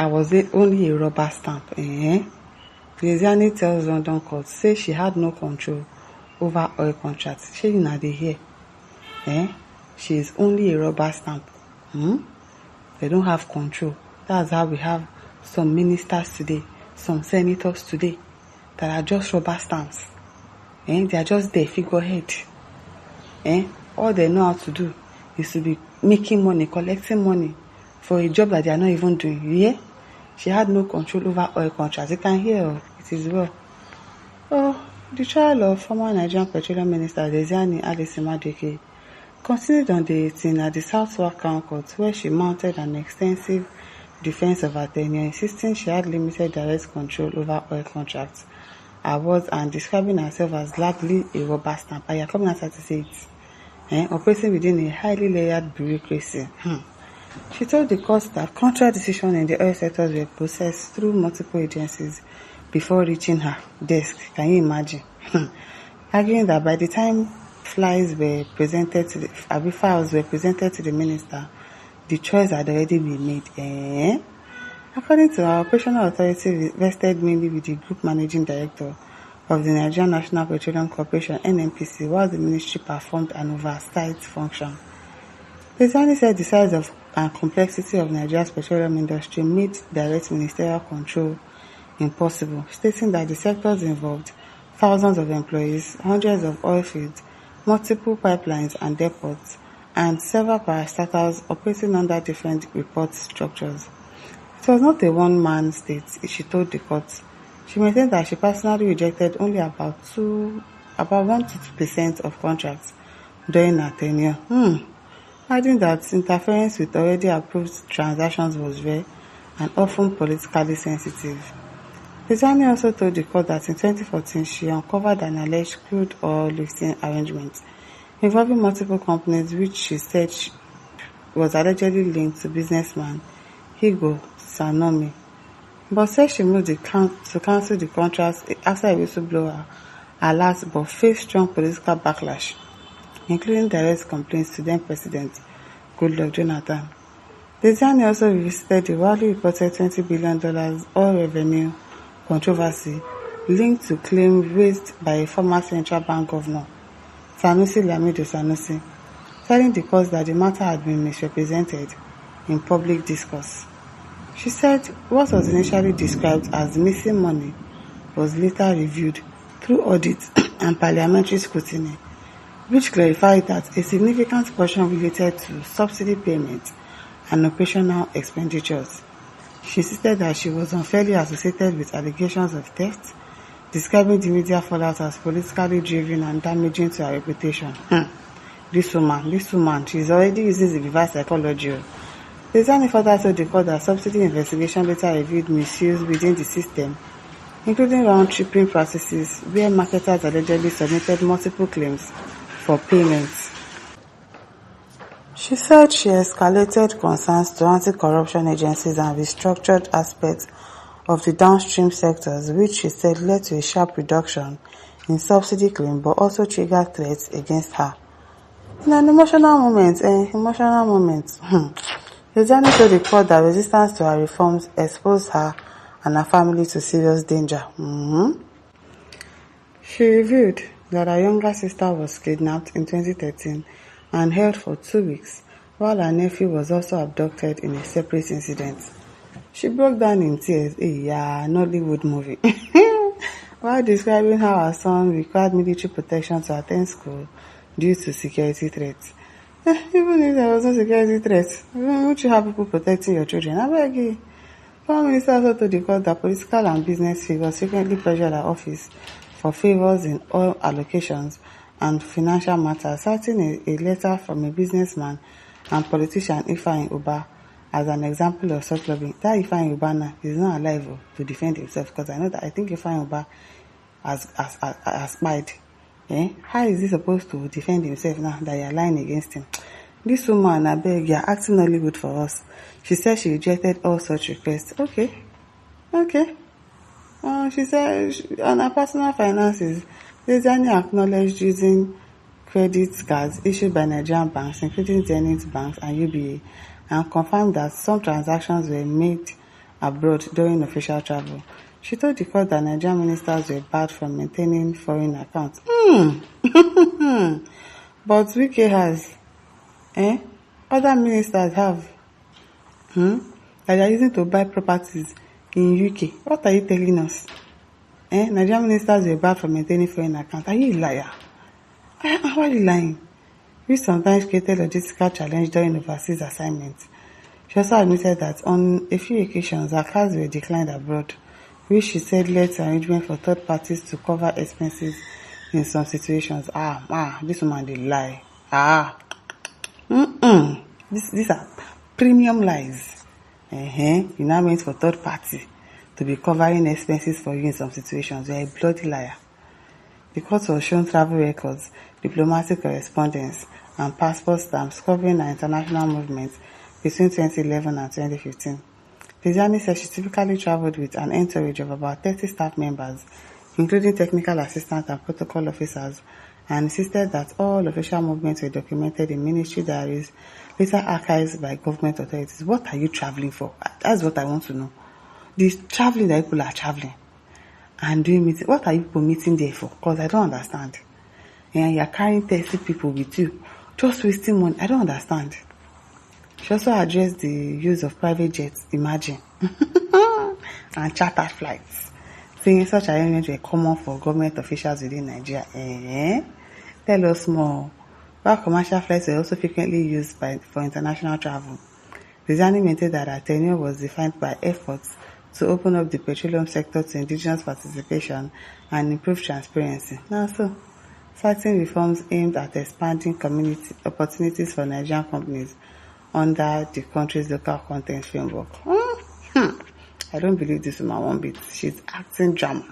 I was only a rubber stamp. Deziani tells London court, say she had no control over oil contracts. Shey una dey hear? She is only a rubber stamp. They don't have control. That's how we have some ministers today, some senators today, that are just rubber stamps. They are just there, figurehead. All they know how to do is to be making money, collecting money for a job that they are not even doing. You hear? She had no control over oil contracts. You can hear it is well. The trial of former Nigerian Petroleum Minister Deziani Madueke continued on the 18th at the Southwark Crown Court, where she mounted an extensive defense of her tenure, insisting she had limited direct control over oil contracts, awards, and describing herself as largely a rubber stamp. I am coming out to say it. Operating within a highly layered bureaucracy. She told the court that contract decisions in the oil sectors were processed through multiple agencies before reaching her desk. Can you imagine? Arguing that by the time files were presented to the minister, the choice had already been made. According to our operational authority vested mainly with the group managing director of the Nigerian National Petroleum Corporation (Nnpc), while the ministry performed an oversight function. Deziani said the size of and complexity of Nigeria's petroleum industry made direct ministerial control impossible, stating that the sectors involved thousands of employees, hundreds of oil fields, multiple pipelines and depots, and several parastatals operating under different report structures. It was not a one-man state, she told the court. She maintained that she personally rejected only about 1 to 2% of contracts during her tenure. Adding that interference with already approved transactions was rare and often politically sensitive. Deziani also told the court that in 2014 she uncovered an alleged crude oil lifting arrangement involving multiple companies, which she said was allegedly linked to businessman Higo Sanomi, but said she moved to cancel the contracts after a whistleblower alert, but faced strong political backlash, including direct complaints to then President Goodluck Jonathan. Deziani also revisited the widely reported $20 billion oil revenue controversy linked to claims raised by a former central bank governor, Sanusi Lamido Sanusi, telling the court that the matter had been misrepresented in public discourse. She said what was initially described as missing money was later reviewed through audit and parliamentary scrutiny, which clarified that a significant portion related to subsidy payments and operational expenditures. She insisted that she was unfairly associated with allegations of theft, describing the media fallout as politically driven and damaging to her reputation. This woman, she's already using the reverse psychology. Deziani further told the court that subsidy investigation later revealed misuse within the system, including round-tripping practices where marketers allegedly submitted multiple claims for payments. She said she escalated concerns to anti-corruption agencies and restructured aspects of the downstream sectors, which she said led to a sharp reduction in subsidy claims but also triggered threats against her. In an emotional moment, Deziani told the court that resistance to her reforms exposed her and her family to serious danger. She revealed that her younger sister was kidnapped in 2013 and held for 2 weeks, while her nephew was also abducted in a separate incident. She broke down in tears, Nollywood movie, while describing how her son required military protection to attend school due to security threats. Even if there was no security threats, wouldn't you have people protecting your children? I beg you. Prime Minister also told the court that political and business figures frequently pressured her office for favors in oil allocations and financial matters, citing a letter from a businessman and politician Ifeanyi Ubah as an example of such lobbying. That Ifeanyi Ubah is not alive to defend himself, because I think Ifeanyi Ubah has spied. How is he supposed to defend himself now that you are lying against him? This woman, I beg, you are acting Nollywood for us. She said she rejected all such requests. Okay. She said on her personal finances, Deziani acknowledged using credit cards issued by Nigerian banks, including Zenith Banks and UBA, and confirmed that some transactions were made abroad during official travel. She told the court that Nigerian ministers were barred from maintaining foreign accounts. But Wike has, other ministers have, that they are using to buy properties in UK. What are you telling us? Nigerian ministers were barred from maintaining foreign accounts. Are you a liar? Why are you lying? We sometimes created logistical challenge during overseas assignments. She also admitted that on a few occasions, her cars were declined abroad, which she said led to arrangement for third parties to cover expenses in some situations. This woman dey lie. These are premium lies. You now went for third party to be covering expenses for you in some situations. You are a bloody liar. The court was shown travel records, diplomatic correspondence, and passport stamps covering her international movements between 2011 and 2015. Deziani said she typically traveled with an entourage of about 30 staff members, including technical assistants and protocol officers, and insisted that all official movements were documented in ministry diaries, later archived by government authorities. What are you traveling for? That's what I want to know. This traveling that people are traveling and doing meetings, what are you people meeting there for? Because I don't understand. And you're carrying 30 people with you, just wasting money. I don't understand. She also addressed the use of private jets, imagine, and charter flights, saying such arrangements were common for government officials within Nigeria. Tell us more. While commercial flights were also frequently used for international travel, Deziani maintained that her tenure was defined by efforts to open up the petroleum sector to indigenous participation and improve transparency. Now, so, citing reforms aimed at expanding community opportunities for Nigerian companies under the country's local content framework. I don't believe this woman one bit. She's acting drama.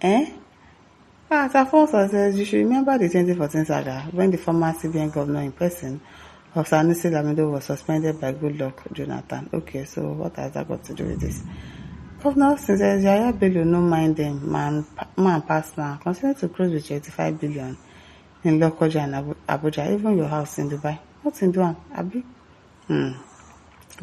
As Alfonso says, you should remember the 2014 saga when the former CBN governor in person of Sanusi Lamido was suspended by Goodluck Jonathan. Okay, so what has that got to do with this? Governor says Yaya Bello no mind them, man past man, continue to close with 85 billion in Lokoja and Abuja, even your house in Dubai. What's in Dubai, Abi?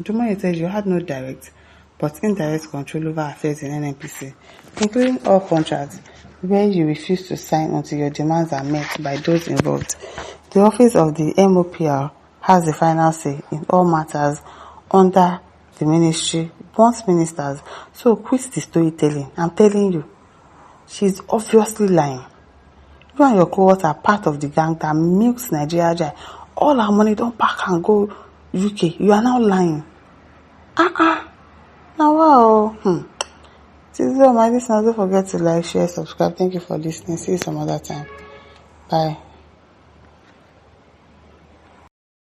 Jumoye says you had no direct but indirect control over affairs in Nnpc, including all contracts where you refuse to sign until your demands are met by those involved. The office of the MOPR has the final say in all matters under the ministry, wants ministers. So quit the storytelling. I'm telling you, she's obviously lying. You and your cohort are part of the gang that milks Nigeria dry. All our money don't pack and go UK. You are now lying. Now wow. This is all my listeners. Don't forget to like, share, subscribe. Thank you for listening. See you some other time. Bye.